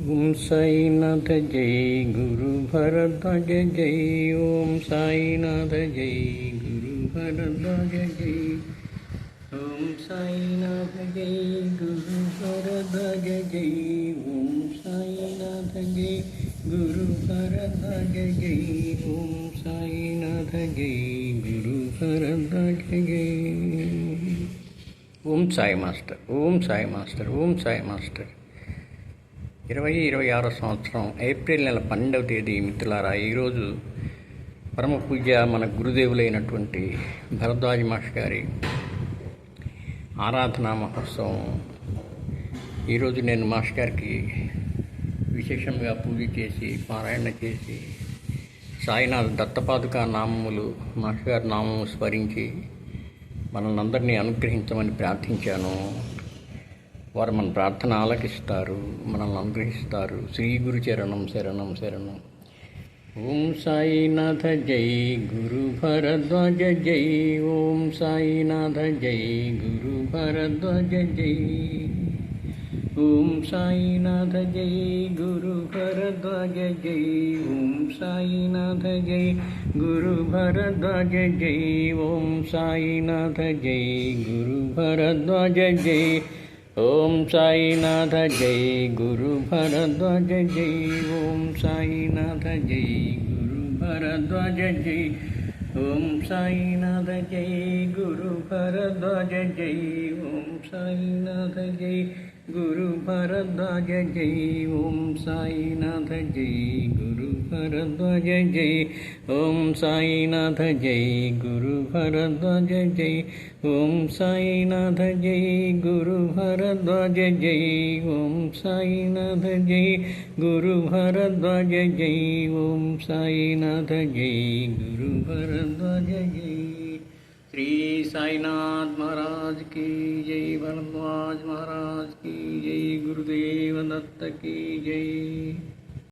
ఓం సాయినాథ జై గురు భరద్వాజ జై. ఓం సాయినాథ జై గురు భరద్వాజ జై. ఓం సాయినాథ జై గురు భరద్వాజ జై. ఓం సాయినాథ జై గురు భరద్వాజ జై. ఓం సాయినాథ జై గురు భరద్వాజ జై. Om Sai master, Om Sai master, Om Sai master. 2026 సంవత్సరం ఏప్రిల్ నెల 12వ తేదీ మిత్రులారా, ఈరోజు పరమ పూజ్య మన గురుదేవులైనటువంటి భరద్వాజ మాస్టర్ గారి ఆరాధనా మహోత్సవం. ఈరోజు నేను మాస్టర్ గారికి విశేషంగా పూజ చేసి పారాయణ చేసి సాయినాథ దత్తపాదుకా నామములు మాస్టర్ గారి నామము స్మరించి మనల్ని అందరినీ అనుగ్రహించమని ప్రార్థించాను. వారు మన ప్రార్థన ఆలకిస్తారు, మనల్ని అనుగ్రహిస్తారు. శ్రీ గురు చరణం శరణం శరణం. ఓం సాయినాథ జై గురు భరద్వాజ జై. ఓం సాయినాథ జై గురు భరద్వాజ జై. ఓం సాయినాథ జై గురు భరద్వాజ జై. ఓం సాయినాథ జై గురు భరద్వాజ జై. ఓం సాయినాథ జై గురు భరద్వాజ జై. ఓం సాయినాథ జై గురు భరద్వాజ జై. ఓం సాయినాథ జై గురు భరద్వాజ జై. ఓం సాయినాథ జై గురు భరద్వాజ జై. ఓం సాయినాథ జై గురు భరద్వాజ జై. ఓం సాయినాథ జై గురు భరద్వాజ జై. ఓం సాయినాథ జై గురు భరద్వాజ జై. ఓం సాయినాథ జై గురు భరద్వాజ జై. ఓం సాయినాథ జై గురు భరద్వాజ జై. ఓం సాయినాథ జై గురు భరద్వాజ జై. श्री साईनाथ महाराज की जय. भरद्वाज महाराज की जय. गुरुदेव दत्त की जय.